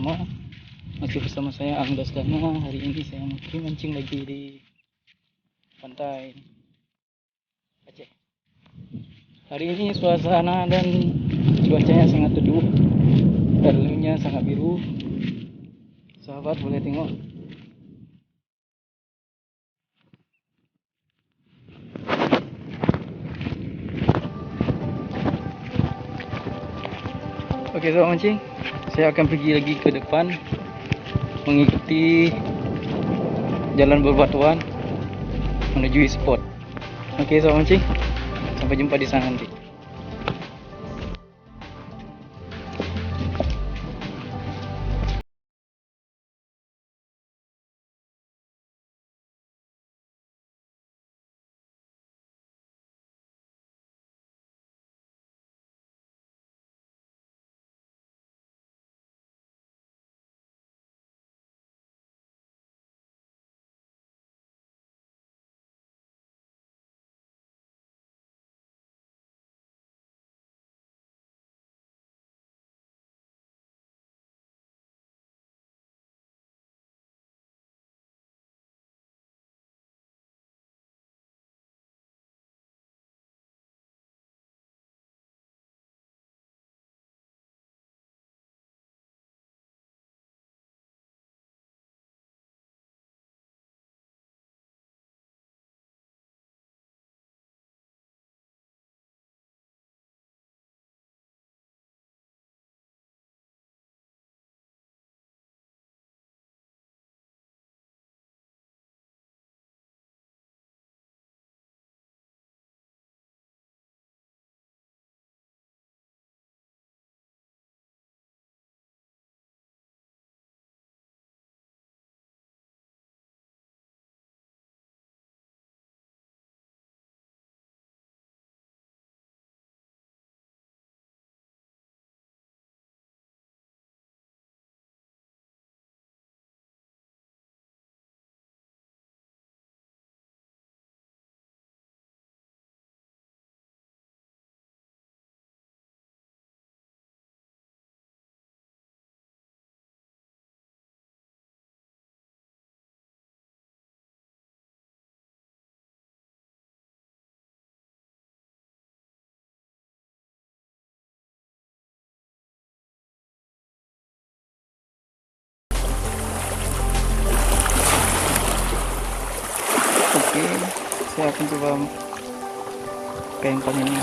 semua. Masih bersama saya Anggas Dana. Hari ini saya mancing lagi di pantai Aceh. Hari ini suasana dan cuacanya sangat teduh, lautnya sangat biru. Sahabat boleh tengok. Oke, sahabat mancing, saya akan pergi lagi ke depan mengikuti jalan berbatuan menuju spot. Oke, sahabat mancing, sampai jumpa di sana nanti. Oke, saya akan coba pakai umpan ini.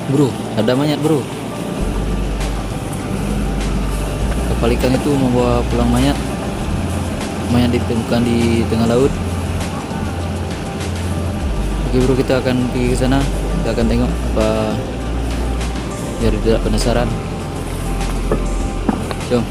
Bro, ada monyet bro. Kapal ikan itu membawa pulang mayat. Mayat ditemukan di tengah laut. Oke bro, kita akan pergi ke sana. Kita akan tengok apa, biar tidak penasaran. Jom.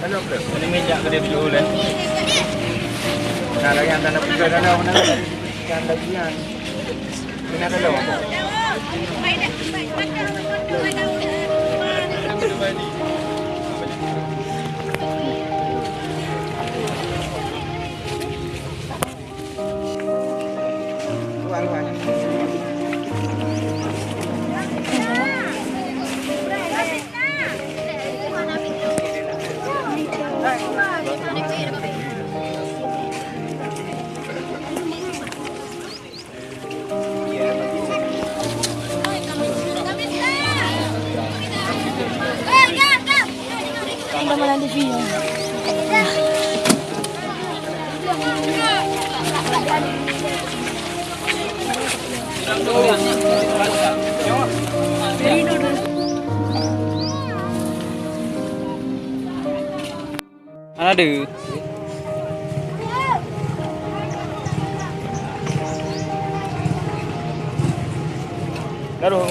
Ano bro? Ano media ka din dulu eh? Nalagyan na pagka dalaw na kan lagi yan. Pinadalaw ako. Hindi naman ang video. Ada. Garuh.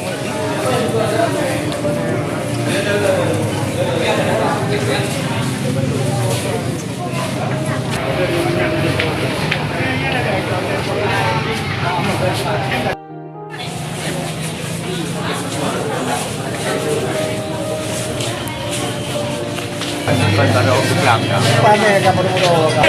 Paano ka